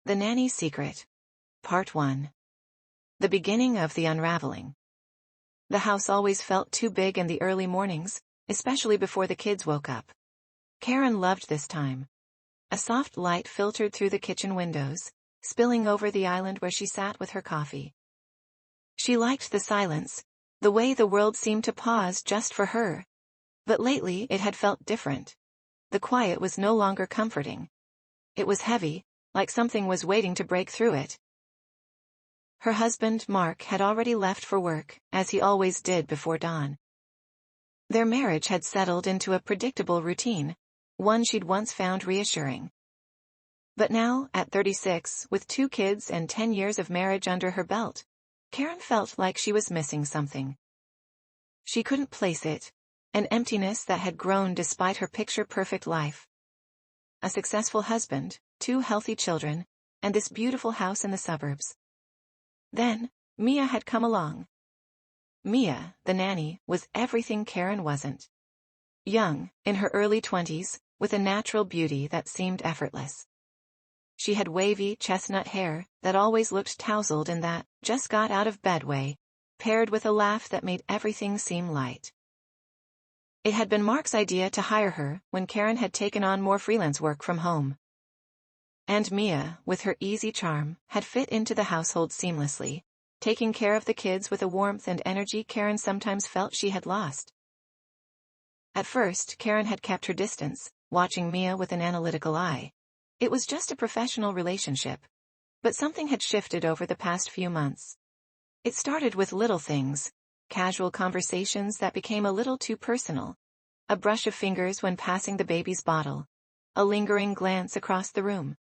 The Nanny's Secret. Part 1. The beginning of the unraveling. The house always felt too big in the early mornings, especially before the kids woke up. Karen loved this time. A soft light filtered through the kitchen windows, spilling over the island where she sat with her coffee. She liked the silence, the way the world seemed to pause just for her. But lately it had felt different. The quiet was no longer comforting. It was heavy, like something was waiting to break through it. Her husband, Mark, had already left for work, as he always did before dawn. Their marriage had settled into a predictable routine, one she'd once found reassuring. But now, at 36, with 2 kids and 10 years of marriage under her belt, Karen felt like she was missing something. She couldn't place it, an emptiness that had grown despite her picture-perfect life. A successful husband, 2 healthy children, and this beautiful house in the suburbs. Then, Mia had come along. Mia, the nanny, was everything Karen wasn't. Young, in her early 20s, with a natural beauty that seemed effortless. She had wavy chestnut hair that always looked tousled in that just-got-out-of-bed way, paired with a laugh that made everything seem light. It had been Mark's idea to hire her when Karen had taken on more freelance work from home. And Mia, with her easy charm, had fit into the household seamlessly, taking care of the kids with a warmth and energy Karen sometimes felt she had lost. At first, Karen had kept her distance, watching Mia with an analytical eye. It was just a professional relationship. But something had shifted over the past few months. It started with little things, casual conversations that became a little too personal, a brush of fingers when passing the baby's bottle, a lingering glance across the room.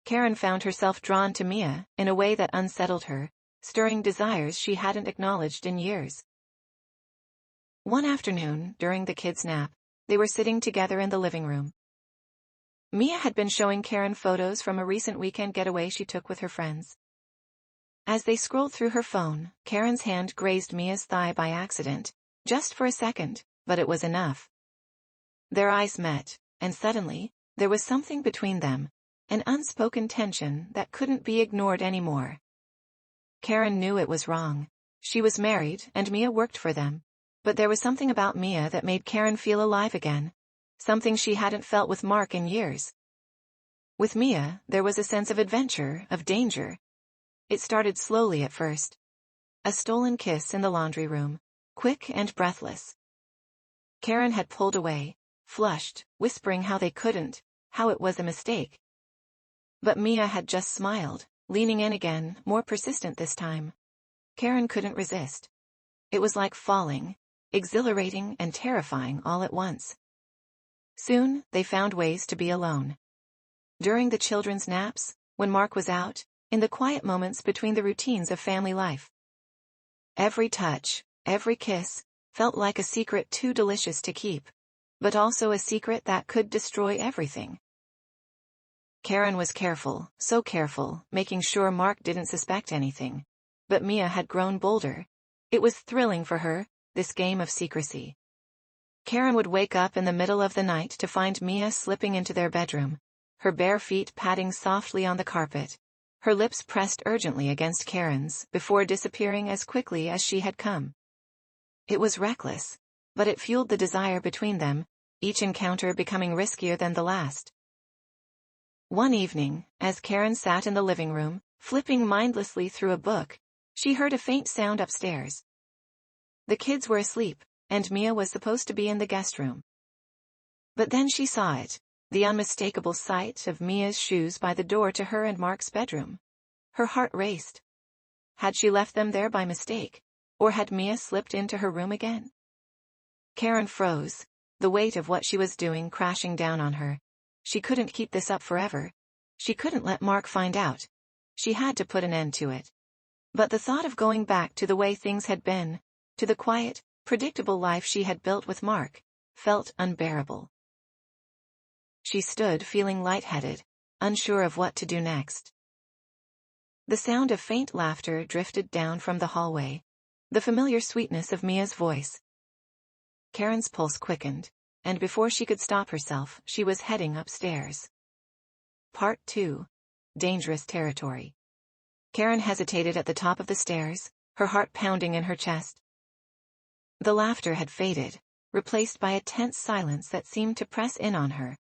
Karen found herself drawn to Mia in a way that unsettled her, stirring desires she hadn't acknowledged in years. One afternoon, during the kids' nap, they were sitting together in the living room. Mia had been showing Karen photos from a recent weekend getaway she took with her friends. As they scrolled through her phone, Karen's hand grazed Mia's thigh by accident, just for a second, but it was enough. Their eyes met, and suddenly, there was something between them, an unspoken tension that couldn't be ignored anymore. Karen knew it was wrong. She was married, and Mia worked for them. But there was something about Mia that made Karen feel alive again, something she hadn't felt with Mark in years. With Mia, there was a sense of adventure, of danger. It started slowly at first. A stolen kiss in the laundry room, quick and breathless. Karen had pulled away, flushed, whispering how they couldn't, how it was a mistake. But Mia had just smiled, leaning in again, more persistent this time. Karen couldn't resist. It was like falling, exhilarating and terrifying all at once. Soon, they found ways to be alone. During the children's naps, when Mark was out, in the quiet moments between the routines of family life. Every touch, every kiss, felt like a secret too delicious to keep, but also a secret that could destroy everything. Karen was careful, so careful, making sure Mark didn't suspect anything. But Mia had grown bolder. It was thrilling for her, this game of secrecy. Karen would wake up in the middle of the night to find Mia slipping into their bedroom, her bare feet padding softly on the carpet, her lips pressed urgently against Karen's before disappearing as quickly as she had come. It was reckless, but it fueled the desire between them, each encounter becoming riskier than the last. One evening, as Karen sat in the living room, flipping mindlessly through a book, she heard a faint sound upstairs. The kids were asleep, and Mia was supposed to be in the guest room. But then she saw it, the unmistakable sight of Mia's shoes by the door to her and Mark's bedroom. Her heart raced. Had she left them there by mistake, or had Mia slipped into her room again? Karen froze, the weight of what she was doing crashing down on her. She couldn't keep this up forever. She couldn't let Mark find out. She had to put an end to it. But the thought of going back to the way things had been, to the quiet, predictable life she had built with Mark, felt unbearable. She stood feeling lightheaded, unsure of what to do next. The sound of faint laughter drifted down from the hallway, the familiar sweetness of Mia's voice. Karen's pulse quickened, and before she could stop herself, she was heading upstairs. Part 2. dangerous territory. Karen hesitated at the top of the stairs, her heart pounding in her chest. The laughter had faded, replaced by a tense silence that seemed to press in on her.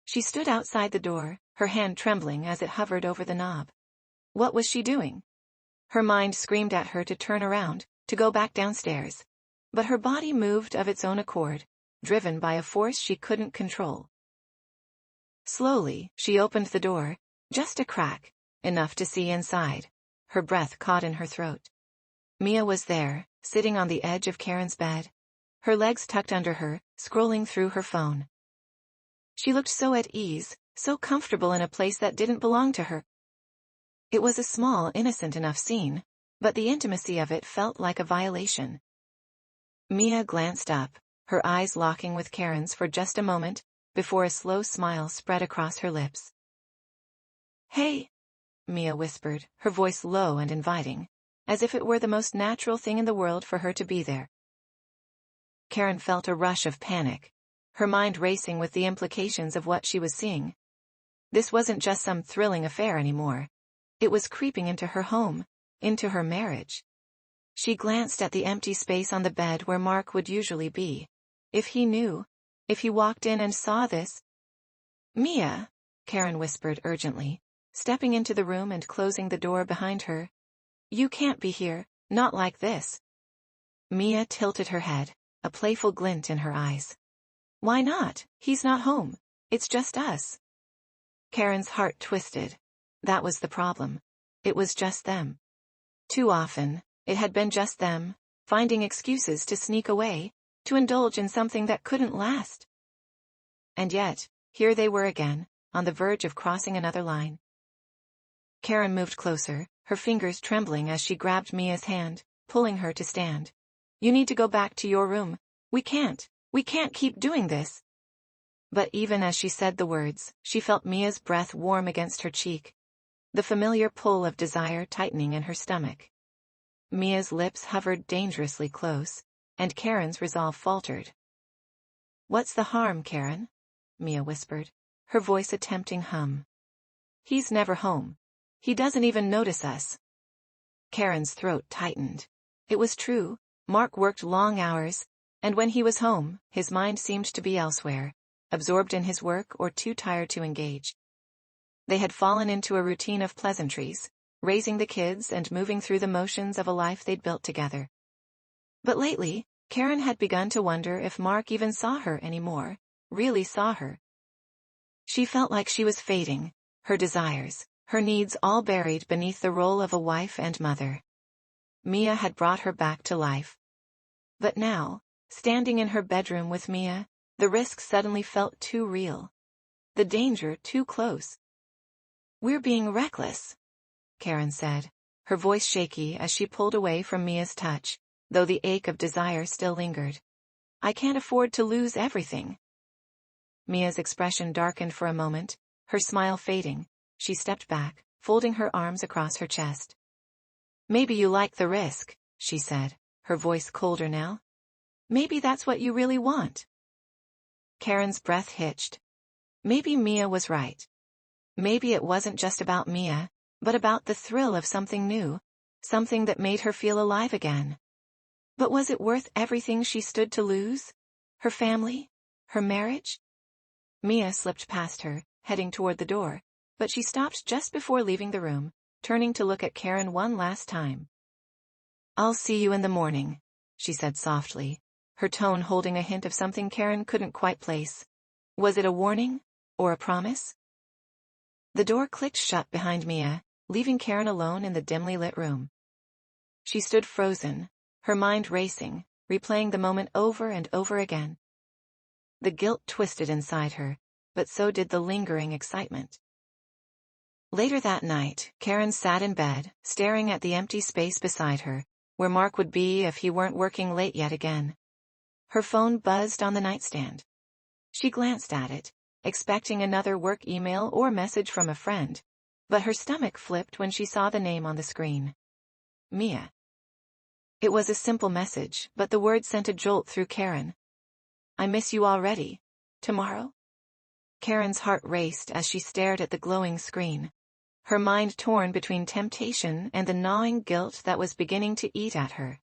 She stood outside the door, her hand trembling as it hovered over the knob. What was she doing? Her mind screamed at her to turn around, to go back downstairs. But her body moved of its own accord, driven by a force she couldn't control. Slowly, she opened the door, just a crack, enough to see inside. Her breath caught in her throat. Mia was there, sitting on the edge of Karen's bed, her legs tucked under her, scrolling through her phone. She looked so at ease, so comfortable in a place that didn't belong to her. It was a small, innocent enough scene, but the intimacy of it felt like a violation. Mia glanced up, her eyes locking with Karen's for just a moment, before a slow smile spread across her lips. "Hey," Mia whispered, her voice low and inviting, as if it were the most natural thing in the world for her to be there. Karen felt a rush of panic, her mind racing with the implications of what she was seeing. This wasn't just some thrilling affair anymore. It was creeping into her home, into her marriage. She glanced at the empty space on the bed where Mark would usually be. If he knew, if he walked in and saw this. "Mia," Karen whispered urgently, stepping into the room and closing the door behind her. "You can't be here, not like this." Mia tilted her head, a playful glint in her eyes. "Why not? He's not home. It's just us." Karen's heart twisted. That was the problem. It was just them. Too often, it had been just them, finding excuses to sneak away, to indulge in something that couldn't last. And yet, here they were again, on the verge of crossing another line. Karen moved closer, her fingers trembling as she grabbed Mia's hand, pulling her to stand. "You need to go back to your room. We can't keep doing this." But even as she said the words, she felt Mia's breath warm against her cheek, the familiar pull of desire tightening in her stomach. Mia's lips hovered dangerously close, and Karen's resolve faltered. "What's the harm, Karen?" Mia whispered, her voice a tempting hum. "He's never home. He doesn't even notice us." Karen's throat tightened. It was true, Mark worked long hours, and when he was home, his mind seemed to be elsewhere, absorbed in his work or too tired to engage. They had fallen into a routine of pleasantries, raising the kids and moving through the motions of a life they'd built together. But lately, Karen had begun to wonder if Mark even saw her anymore, really saw her. She felt like she was fading, her desires, her needs all buried beneath the role of a wife and mother. Mia had brought her back to life. But now, standing in her bedroom with Mia, the risk suddenly felt too real. The danger too close. "We're being reckless," Karen said, her voice shaky as she pulled away from Mia's touch, though the ache of desire still lingered. "I can't afford to lose everything." Mia's expression darkened for a moment, her smile fading. She stepped back, folding her arms across her chest. "Maybe you like the risk," she said, her voice colder now. "Maybe that's what you really want." Karen's breath hitched. Maybe Mia was right. Maybe it wasn't just about Mia, but about the thrill of something new, something that made her feel alive again. But was it worth everything she stood to lose? Her family? Her marriage? Mia slipped past her, heading toward the door, but she stopped just before leaving the room, turning to look at Karen one last time. "I'll see you in the morning," she said softly, her tone holding a hint of something Karen couldn't quite place. Was it a warning, or a promise? The door clicked shut behind Mia, leaving Karen alone in the dimly lit room. She stood frozen, her mind racing, replaying the moment over and over again. The guilt twisted inside her, but so did the lingering excitement. Later that night, Karen sat in bed, staring at the empty space beside her, where Mark would be if he weren't working late yet again. Her phone buzzed on the nightstand. She glanced at it, expecting another work email or message from a friend, but her stomach flipped when she saw the name on the screen. Mia. It was a simple message, but the words sent a jolt through Karen. "I miss you already. Tomorrow?" Karen's heart raced as she stared at the glowing screen, her mind torn between temptation and the gnawing guilt that was beginning to eat at her.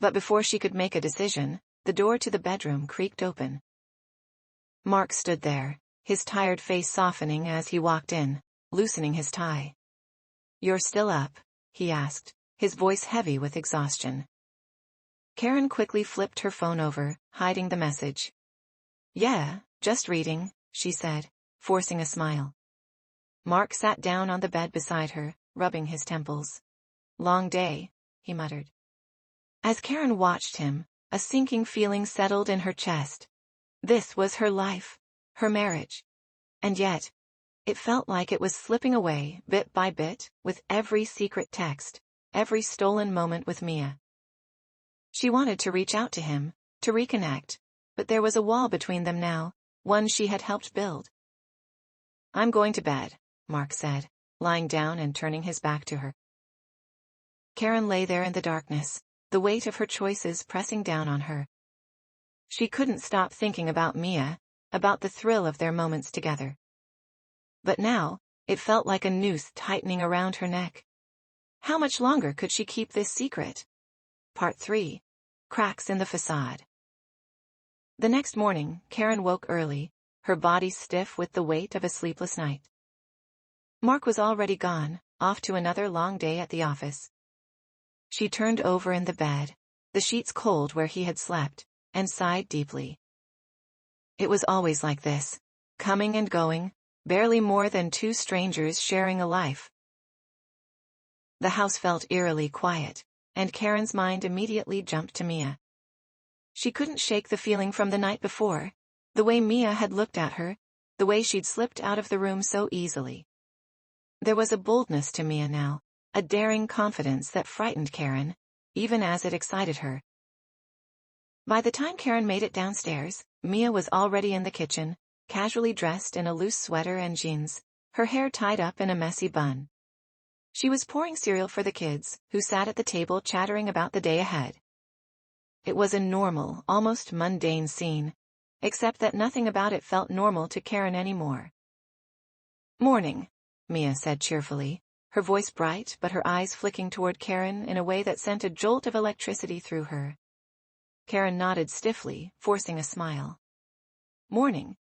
But before she could make a decision, the door to the bedroom creaked open. Mark stood there, his tired face softening as he walked in, loosening his tie. "You're still up?" he asked, his voice heavy with exhaustion. Karen quickly flipped her phone over, hiding the message. "Yeah, just reading," she said, forcing a smile. Mark sat down on the bed beside her, rubbing his temples. "Long day," he muttered. As Karen watched him, a sinking feeling settled in her chest. This was her life, her marriage. And yet, it felt like it was slipping away, bit by bit, with every secret text, every stolen moment with Mia. She wanted to reach out to him, to reconnect, but there was a wall between them now, one she had helped build. "I'm going to bed," Mark said, lying down and turning his back to her. Karen lay there in the darkness, the weight of her choices pressing down on her. She couldn't stop thinking about Mia, about the thrill of their moments together. But now, it felt like a noose tightening around her neck. How much longer could she keep this secret? Part 3. Cracks in the Facade. The next morning, Karen woke early, her body stiff with the weight of a sleepless night. Mark was already gone, off to another long day at the office. She turned over in the bed, the sheets cold where he had slept, and sighed deeply. It was always like this, coming and going, barely more than two strangers sharing a life. The house felt eerily quiet, and Karen's mind immediately jumped to Mia. She couldn't shake the feeling from the night before, the way Mia had looked at her, the way she'd slipped out of the room so easily. There was a boldness to Mia now, a daring confidence that frightened Karen, even as it excited her. By the time Karen made it downstairs, Mia was already in the kitchen, casually dressed in a loose sweater and jeans, her hair tied up in a messy bun. She was pouring cereal for the kids, who sat at the table chattering about the day ahead. It was a normal, almost mundane scene, except that nothing about it felt normal to Karen anymore. "Morning," Mia said cheerfully, her voice bright but her eyes flicking toward Karen in a way that sent a jolt of electricity through her. Karen nodded stiffly, forcing a smile. "Morning."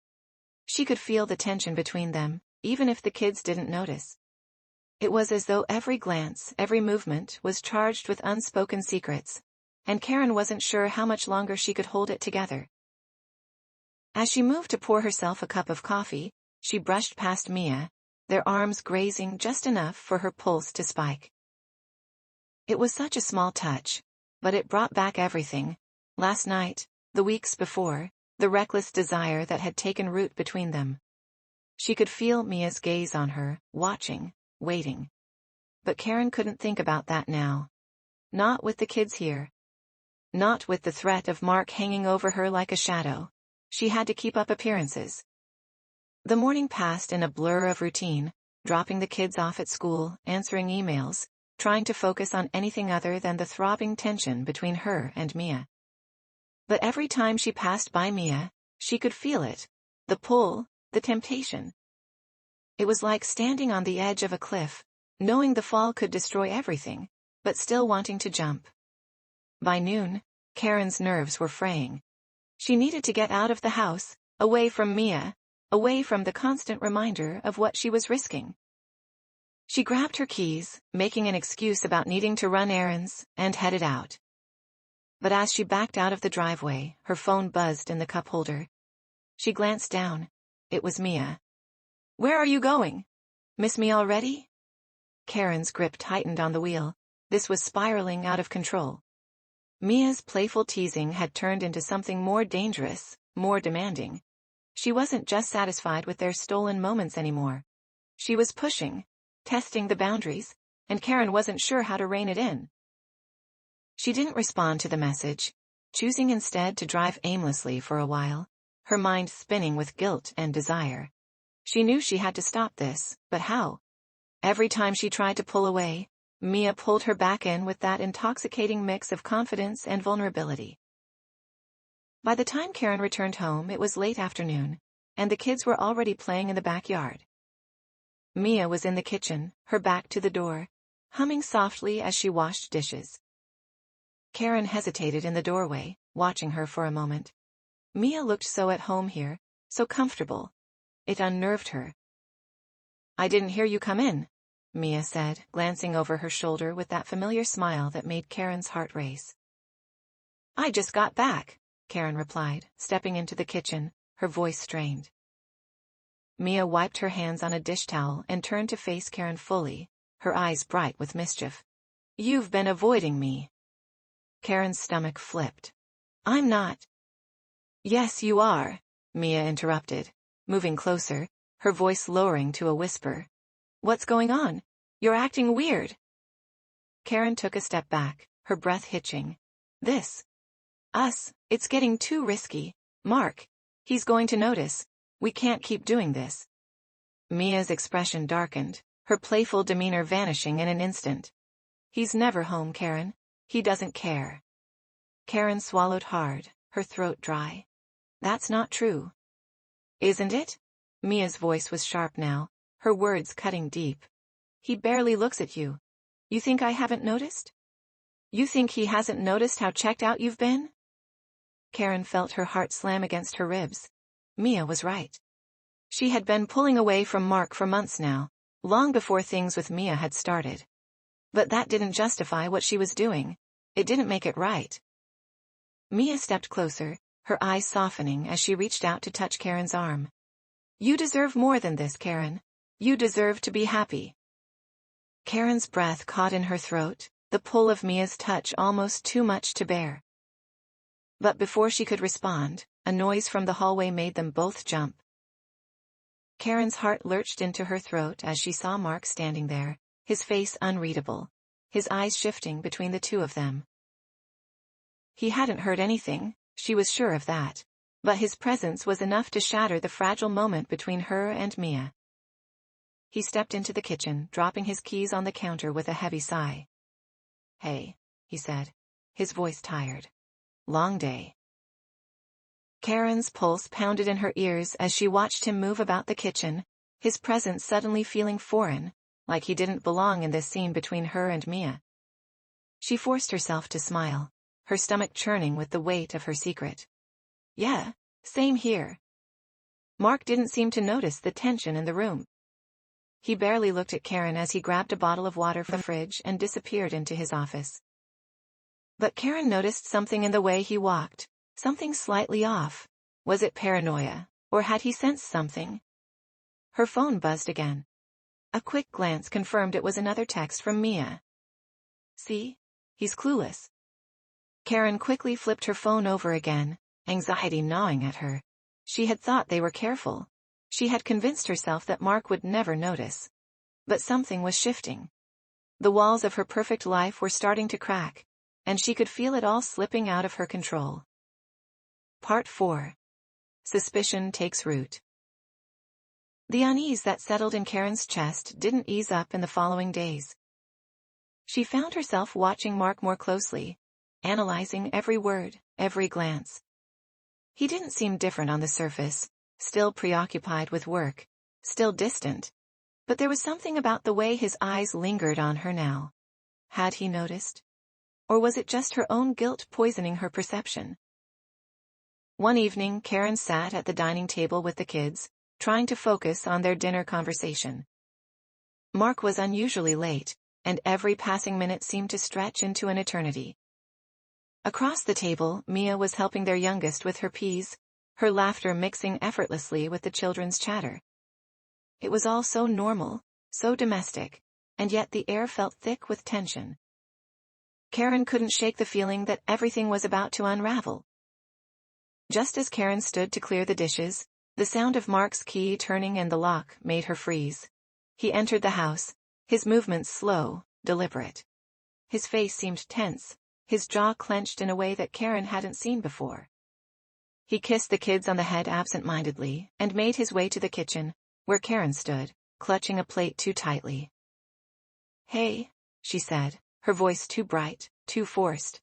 She could feel the tension between them, even if the kids didn't notice. It was as though every glance, every movement, was charged with unspoken secrets, and Karen wasn't sure how much longer she could hold it together. As she moved to pour herself a cup of coffee, she brushed past Mia, their arms grazing just enough for her pulse to spike. It was such a small touch, but it brought back everything. Last night, the weeks before, the reckless desire that had taken root between them. She could feel Mia's gaze on her, watching, waiting. But Karen couldn't think about that now. Not with the kids here. Not with the threat of Mark hanging over her like a shadow. She had to keep up appearances. The morning passed in a blur of routine, dropping the kids off at school, answering emails, trying to focus on anything other than the throbbing tension between her and Mia. But every time she passed by Mia, she could feel it, the pull, the temptation. It was like standing on the edge of a cliff, knowing the fall could destroy everything, but still wanting to jump. By noon, Karen's nerves were fraying. She needed to get out of the house, away from Mia, away from the constant reminder of what she was risking. She grabbed her keys, making an excuse about needing to run errands, and headed out. But as she backed out of the driveway, her phone buzzed in the cup holder. She glanced down. It was Mia. "Where are you going? Miss me already?" Karen's grip tightened on the wheel. This was spiraling out of control. Mia's playful teasing had turned into something more dangerous, more demanding. She wasn't just satisfied with their stolen moments anymore. She was pushing, testing the boundaries, and Karen wasn't sure how to rein it in. She didn't respond to the message, choosing instead to drive aimlessly for a while, her mind spinning with guilt and desire. She knew she had to stop this, but how? Every time she tried to pull away, Mia pulled her back in with that intoxicating mix of confidence and vulnerability. By the time Karen returned home, it was late afternoon, and the kids were already playing in the backyard. Mia was in the kitchen, her back to the door, humming softly as she washed dishes. Karen hesitated in the doorway, watching her for a moment. Mia looked so at home here, so comfortable. It unnerved her. "I didn't hear you come in," Mia said, glancing over her shoulder with that familiar smile that made Karen's heart race. "I just got back," Karen replied, stepping into the kitchen, her voice strained. Mia wiped her hands on a dish towel and turned to face Karen fully, her eyes bright with mischief. "You've been avoiding me." Karen's stomach flipped. "I'm not." "Yes, you are," Mia interrupted, moving closer, her voice lowering to a whisper. "What's going on? You're acting weird." Karen took a step back, her breath hitching. It's getting too risky. Mark. He's going to notice. We can't keep doing this." Mia's expression darkened, her playful demeanor vanishing in an instant. "He's never home, Karen. He doesn't care." Karen swallowed hard, her throat dry. "That's not true." "Isn't it?" Mia's voice was sharp now, her words cutting deep. "He barely looks at you. You think I haven't noticed? You think he hasn't noticed how checked out you've been?" Karen felt her heart slam against her ribs. Mia was right. She had been pulling away from Mark for months now, long before things with Mia had started. But that didn't justify what she was doing. It didn't make it right. Mia stepped closer, her eyes softening as she reached out to touch Karen's arm. "You deserve more than this, Karen. You deserve to be happy." Karen's breath caught in her throat, the pull of Mia's touch almost too much to bear. But before she could respond, a noise from the hallway made them both jump. Karen's heart lurched into her throat as she saw Mark standing there, his face unreadable, his eyes shifting between the two of them. He hadn't heard anything, she was sure of that, but his presence was enough to shatter the fragile moment between her and Mia. He stepped into the kitchen, dropping his keys on the counter with a heavy sigh. "Hey," he said, his voice tired. "Long day." Karen's pulse pounded in her ears as she watched him move about the kitchen, his presence suddenly feeling foreign, like he didn't belong in this scene between her and Mia. She forced herself to smile, her stomach churning with the weight of her secret. "Yeah, same here." Mark didn't seem to notice the tension in the room. He barely looked at Karen as he grabbed a bottle of water from the fridge and disappeared into his office. But Karen noticed something in the way he walked, something slightly off. Was it paranoia, or had he sensed something? Her phone buzzed again. A quick glance confirmed it was another text from Mia. "See? He's clueless." Karen quickly flipped her phone over again, anxiety gnawing at her. She had thought they were careful. She had convinced herself that Mark would never notice. But something was shifting. The walls of her perfect life were starting to crack, and she could feel it all slipping out of her control. Part 4. Suspicion takes root. The unease that settled in Karen's chest didn't ease up in the following days. She found herself watching Mark more closely, analyzing every word, every glance. He didn't seem different on the surface, still preoccupied with work, still distant. But there was something about the way his eyes lingered on her now. Had he noticed? Or was it just her own guilt poisoning her perception? One evening, Karen sat at the dining table with the kids, trying to focus on their dinner conversation. Mark was unusually late, and every passing minute seemed to stretch into an eternity. Across the table, Mia was helping their youngest with her peas, her laughter mixing effortlessly with the children's chatter. It was all so normal, so domestic, and yet the air felt thick with tension. Karen couldn't shake the feeling that everything was about to unravel. Just as Karen stood to clear the dishes, the sound of Mark's key turning in the lock made her freeze. He entered the house, his movements slow, deliberate. His face seemed tense, his jaw clenched in a way that Karen hadn't seen before. He kissed the kids on the head absent-mindedly and made his way to the kitchen, where Karen stood, clutching a plate too tightly. "Hey," she said, her voice too bright, too forced.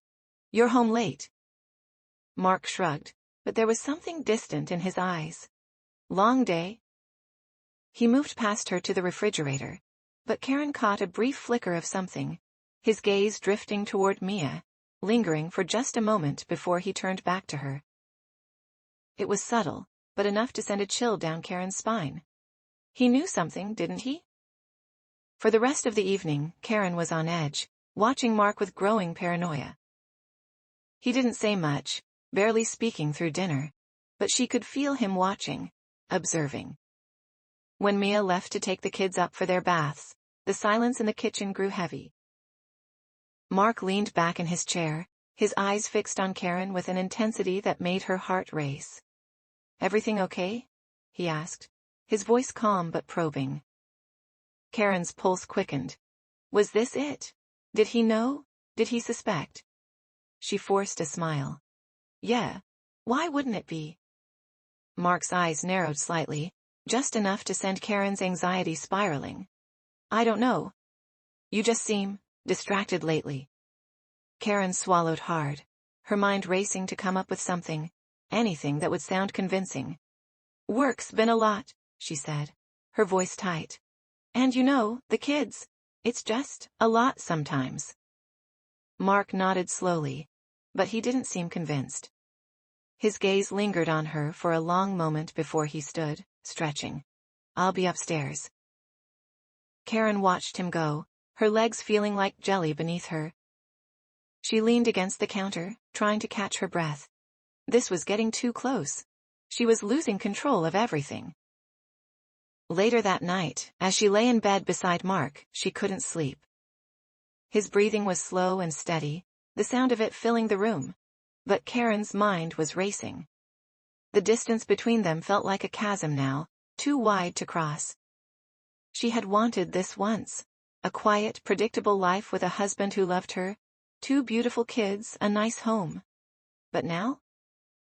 "You're home late." Mark shrugged, but there was something distant in his eyes. "Long day?" He moved past her to the refrigerator, but Karen caught a brief flicker of something, his gaze drifting toward Mia, lingering for just a moment before he turned back to her. It was subtle, but enough to send a chill down Karen's spine. He knew something, didn't he? For the rest of the evening, Karen was on edge, watching Mark with growing paranoia. He didn't say much, barely speaking through dinner, but she could feel him watching, observing. When Mia left to take the kids up for their baths, the silence in the kitchen grew heavy. Mark leaned back in his chair, his eyes fixed on Karen with an intensity that made her heart race. "Everything okay?" he asked, his voice calm but probing. Karen's pulse quickened. Was this it? Did he know? Did he suspect? She forced a smile. Yeah. Why wouldn't it be? Mark's eyes narrowed slightly, just enough to send Karen's anxiety spiraling. I don't know. You just seem distracted lately. Karen swallowed hard, her mind racing to come up with something, anything that would sound convincing. Work's been a lot, she said, her voice tight. And you know, the kids. It's just a lot sometimes. Mark nodded slowly, but he didn't seem convinced. His gaze lingered on her for a long moment before he stood, stretching. I'll be upstairs. Karen watched him go, her legs feeling like jelly beneath her. She leaned against the counter, trying to catch her breath. This was getting too close. She was losing control of everything. Later that night, as she lay in bed beside Mark, she couldn't sleep. His breathing was slow and steady, the sound of it filling the room. But Karen's mind was racing. The distance between them felt like a chasm now, too wide to cross. She had wanted this once. A quiet, predictable life with a husband who loved her, 2 beautiful kids, a nice home. But now?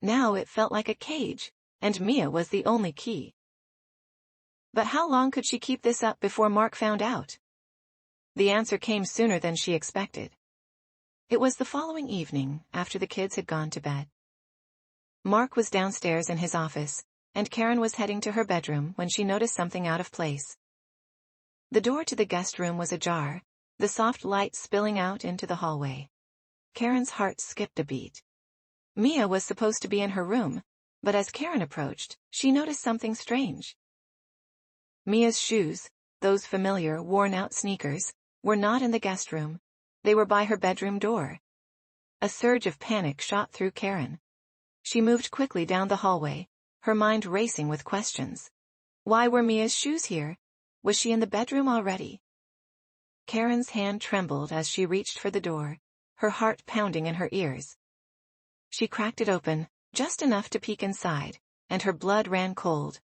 Now it felt like a cage, and Mia was the only key. But how long could she keep this up before Mark found out? The answer came sooner than she expected. It was the following evening, after the kids had gone to bed. Mark was downstairs in his office, and Karen was heading to her bedroom when she noticed something out of place. The door to the guest room was ajar, the soft light spilling out into the hallway. Karen's heart skipped a beat. Mia was supposed to be in her room, but as Karen approached, she noticed something strange. Mia's shoes, those familiar, worn-out sneakers, were not in the guest room. They were by her bedroom door. A surge of panic shot through Karen. She moved quickly down the hallway, her mind racing with questions. Why were Mia's shoes here? Was she in the bedroom already? Karen's hand trembled as she reached for the door, her heart pounding in her ears. She cracked it open, just enough to peek inside, and her blood ran cold.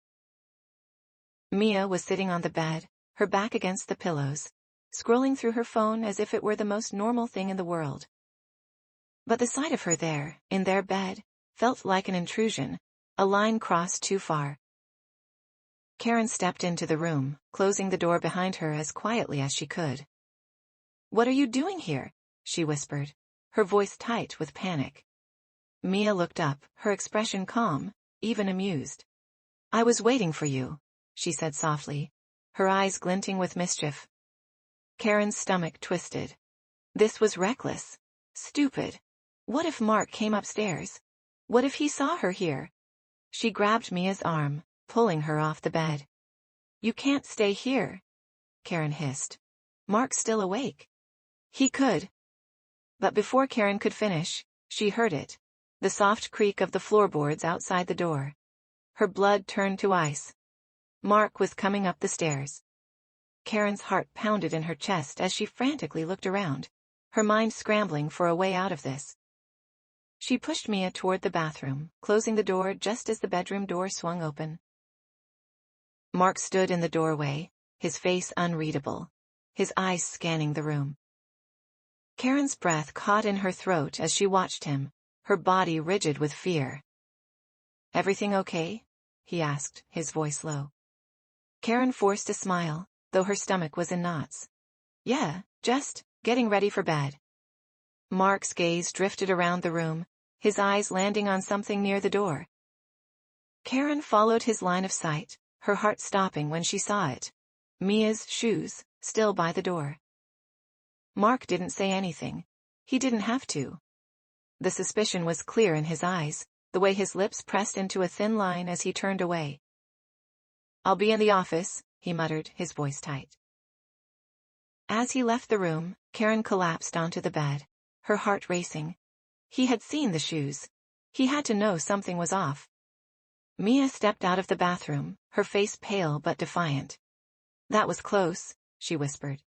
Mia was sitting on the bed, her back against the pillows, scrolling through her phone as if it were the most normal thing in the world. But the sight of her there, in their bed, felt like an intrusion, a line crossed too far. Karen stepped into the room, closing the door behind her as quietly as she could. "What are you doing here?" she whispered, her voice tight with panic. Mia looked up, her expression calm, even amused. "I was waiting for you," she said softly, her eyes glinting with mischief. Karen's stomach twisted. This was reckless. Stupid. What if Mark came upstairs? What if he saw her here? She grabbed Mia's arm, pulling her off the bed. "You can't stay here," Karen hissed. "Mark's still awake." "He could." But before Karen could finish, she heard it. The soft creak of the floorboards outside the door. Her blood turned to ice. Mark was coming up the stairs. Karen's heart pounded in her chest as she frantically looked around, her mind scrambling for a way out of this. She pushed Mia toward the bathroom, closing the door just as the bedroom door swung open. Mark stood in the doorway, his face unreadable, his eyes scanning the room. Karen's breath caught in her throat as she watched him, her body rigid with fear. "Everything okay?" he asked, his voice low. Karen forced a smile, though her stomach was in knots. "Yeah, just getting ready for bed." Mark's gaze drifted around the room, his eyes landing on something near the door. Karen followed his line of sight, her heart stopping when she saw it. Mia's shoes, still by the door. Mark didn't say anything. He didn't have to. The suspicion was clear in his eyes, the way his lips pressed into a thin line as he turned away. "I'll be in the office," he muttered, his voice tight. As he left the room, Karen collapsed onto the bed, her heart racing. He had seen the shoes. He had to know something was off. Mia stepped out of the bathroom, her face pale but defiant. "That was close," she whispered.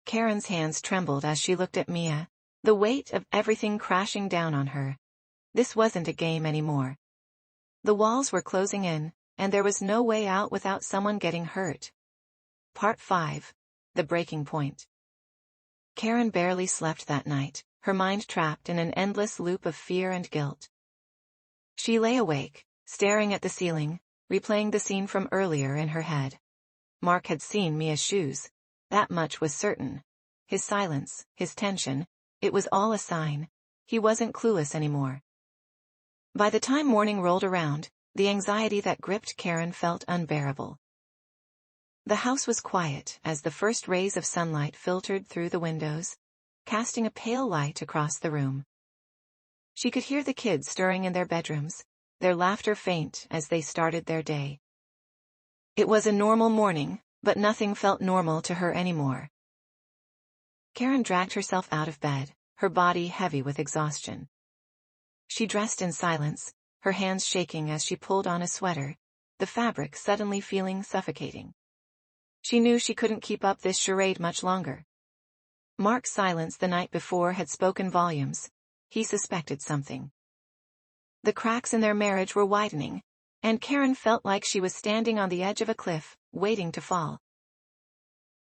Karen's hands trembled as she looked at Mia, the weight of everything crashing down on her. This wasn't a game anymore. The walls were closing in, and there was no way out without someone getting hurt. Part 5. The Breaking Point. Karen barely slept that night, her mind trapped in an endless loop of fear and guilt. She lay awake, staring at the ceiling, replaying the scene from earlier in her head. Mark had seen Mia's shoes. That much was certain. His silence, his tension, it was all a sign. He wasn't clueless anymore. By the time morning rolled around, the anxiety that gripped Karen felt unbearable. The house was quiet as the first rays of sunlight filtered through the windows, casting a pale light across the room. She could hear the kids stirring in their bedrooms, their laughter faint as they started their day. It was a normal morning, but nothing felt normal to her anymore. Karen dragged herself out of bed, her body heavy with exhaustion. She dressed in silence, her hands shaking as she pulled on a sweater, the fabric suddenly feeling suffocating. She knew she couldn't keep up this charade much longer. Mark's silence the night before had spoken volumes. He suspected something. The cracks in their marriage were widening, and Karen felt like she was standing on the edge of a cliff, waiting to fall.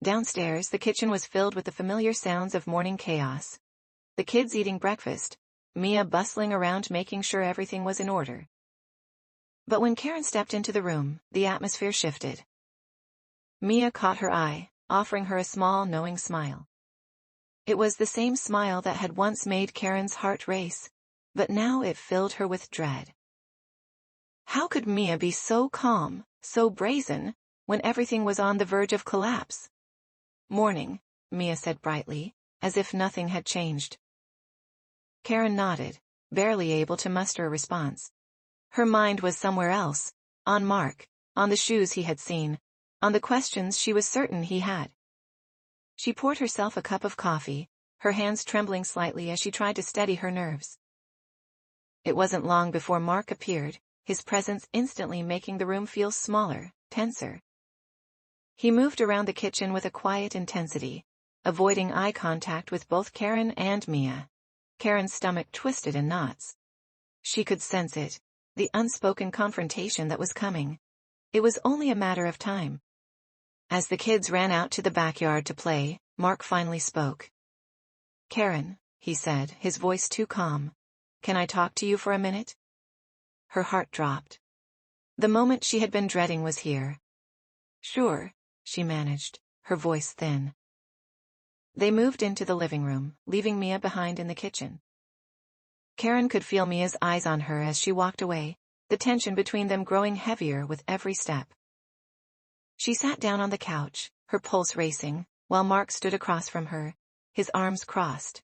Downstairs, the kitchen was filled with the familiar sounds of morning chaos. The kids eating breakfast, Mia bustling around making sure everything was in order. But when Karen stepped into the room, the atmosphere shifted. Mia caught her eye, offering her a small, knowing smile. It was the same smile that had once made Karen's heart race, but now it filled her with dread. How could Mia be so calm, so brazen, when everything was on the verge of collapse? "Morning," Mia said brightly, as if nothing had changed. Karen nodded, barely able to muster a response. Her mind was somewhere else, on Mark, on the shoes he had seen, on the questions she was certain he had. She poured herself a cup of coffee, her hands trembling slightly as she tried to steady her nerves. It wasn't long before Mark appeared, his presence instantly making the room feel smaller, tenser. He moved around the kitchen with a quiet intensity, avoiding eye contact with both Karen and Mia. Karen's stomach twisted in knots. She could sense it, the unspoken confrontation that was coming. It was only a matter of time. As the kids ran out to the backyard to play, Mark finally spoke. "Karen," he said, his voice too calm, "can I talk to you for a minute?" Her heart dropped. The moment she had been dreading was here. "Sure," she managed, her voice thin. They moved into the living room, leaving Mia behind in the kitchen. Karen could feel Mia's eyes on her as she walked away, the tension between them growing heavier with every step. She sat down on the couch, her pulse racing, while Mark stood across from her, his arms crossed.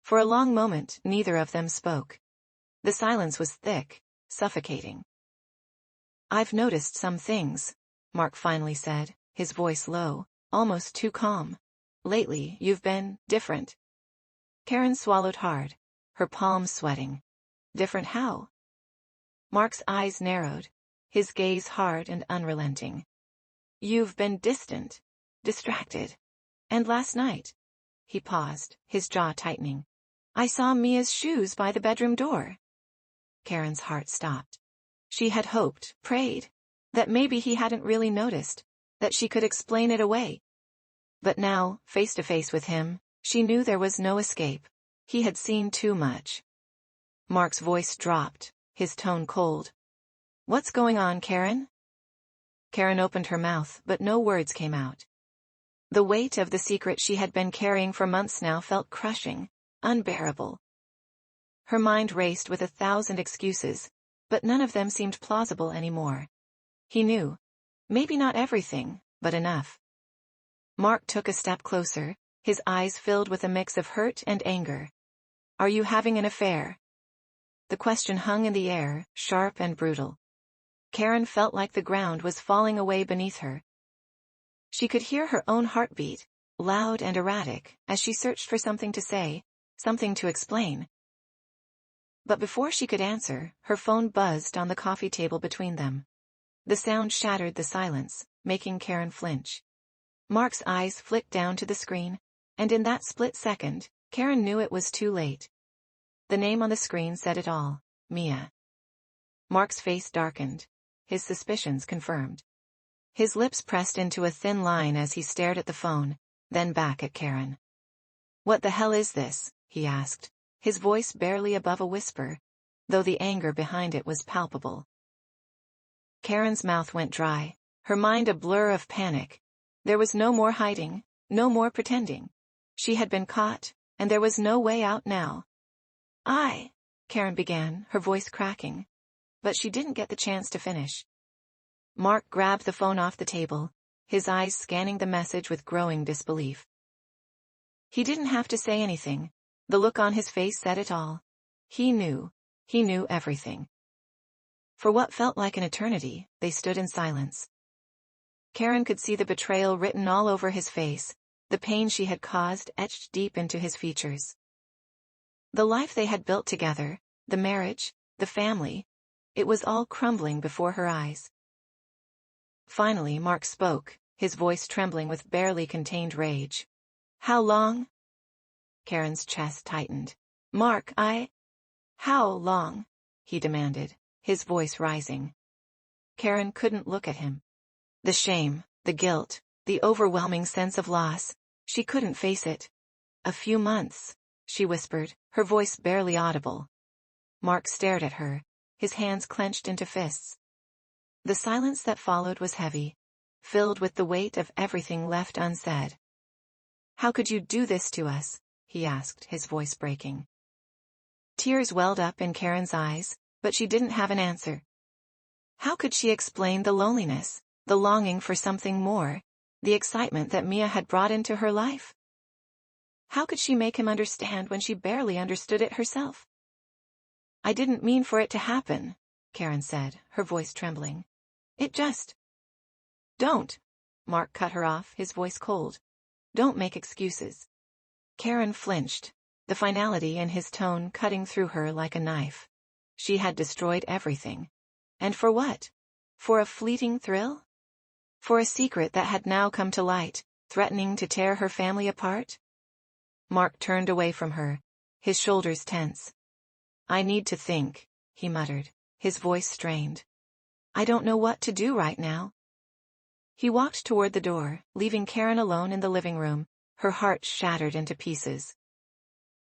For a long moment, neither of them spoke. The silence was thick, suffocating. "I've noticed some things," Mark finally said, his voice low, almost too calm. "Lately, you've been different." Karen swallowed hard, her palms sweating. "Different how?" Mark's eyes narrowed, his gaze hard and unrelenting. "You've been distant, distracted. And last night," he paused, his jaw tightening, "I saw Mia's shoes by the bedroom door." Karen's heart stopped. She had hoped, prayed, that maybe he hadn't really noticed, that she could explain it away. But now, face to face with him, she knew there was no escape. He had seen too much. Mark's voice dropped, his tone cold. "What's going on, Karen?" Karen opened her mouth, but no words came out. The weight of the secret she had been carrying for months now felt crushing, unbearable. Her mind raced with 1,000 excuses, but none of them seemed plausible anymore. He knew, Maybe not everything, but enough. Mark took a step closer, his eyes filled with a mix of hurt and anger. Are you having an affair? The question hung in the air, sharp and brutal. Karen felt like the ground was falling away beneath her. She could hear her own heartbeat, loud and erratic, as she searched for something to say, something to explain. But before she could answer, her phone buzzed on the coffee table between them. The sound shattered the silence, making Karen flinch. Mark's eyes flicked down to the screen, and in that split second, Karen knew it was too late. The name on the screen said it all, Mia. Mark's face darkened, his suspicions confirmed. His lips pressed into a thin line as he stared at the phone, then back at Karen. What the hell is this? He asked, his voice barely above a whisper, though the anger behind it was palpable. Karen's mouth went dry, her mind a blur of panic. There was no more hiding, no more pretending. She had been caught, and there was no way out now. Karen began, her voice cracking. But she didn't get the chance to finish. Mark grabbed the phone off the table, his eyes scanning the message with growing disbelief. He didn't have to say anything. The look on his face said it all. He knew everything. For what felt like an eternity, they stood in silence. Karen could see the betrayal written all over his face, the pain she had caused etched deep into his features. The life they had built together, the marriage, the family, it was all crumbling before her eyes. Finally Mark spoke, his voice trembling with barely contained rage. How long? Karen's chest tightened. Mark, How long? He demanded, his voice rising. Karen couldn't look at him. The shame, the guilt, the overwhelming sense of loss, she couldn't face it. A few months, she whispered, her voice barely audible. Mark stared at her, his hands clenched into fists. The silence that followed was heavy, filled with the weight of everything left unsaid. How could you do this to us? He asked, his voice breaking. Tears welled up in Karen's eyes, but she didn't have an answer. How could she explain the loneliness, the longing for something more, the excitement that Mia had brought into her life? How could she make him understand when she barely understood it herself? I didn't mean for it to happen, Karen said, her voice trembling. It just... Don't. Mark cut her off, his voice cold. Don't make excuses. Karen flinched, the finality in his tone cutting through her like a knife. She had destroyed everything. And for what? For a fleeting thrill? For a secret that had now come to light, threatening to tear her family apart? Mark turned away from her, his shoulders tense. I need to think, he muttered, his voice strained. I don't know what to do right now. He walked toward the door, leaving Karen alone in the living room, her heart shattered into pieces.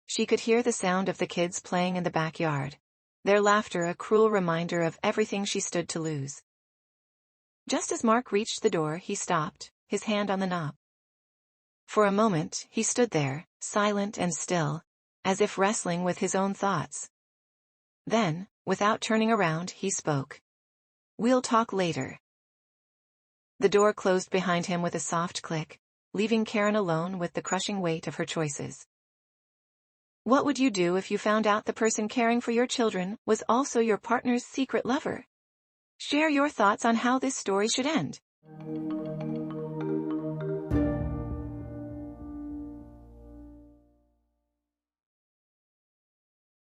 She could hear the sound of the kids playing in the backyard, their laughter a cruel reminder of everything she stood to lose. Just as Mark reached the door, he stopped, his hand on the knob. For a moment, he stood there, silent and still, as if wrestling with his own thoughts. Then, without turning around, he spoke. We'll talk later. The door closed behind him with a soft click, leaving Karen alone with the crushing weight of her choices. What would you do if you found out the person caring for your children was also your partner's secret lover? Share your thoughts on how this story should end.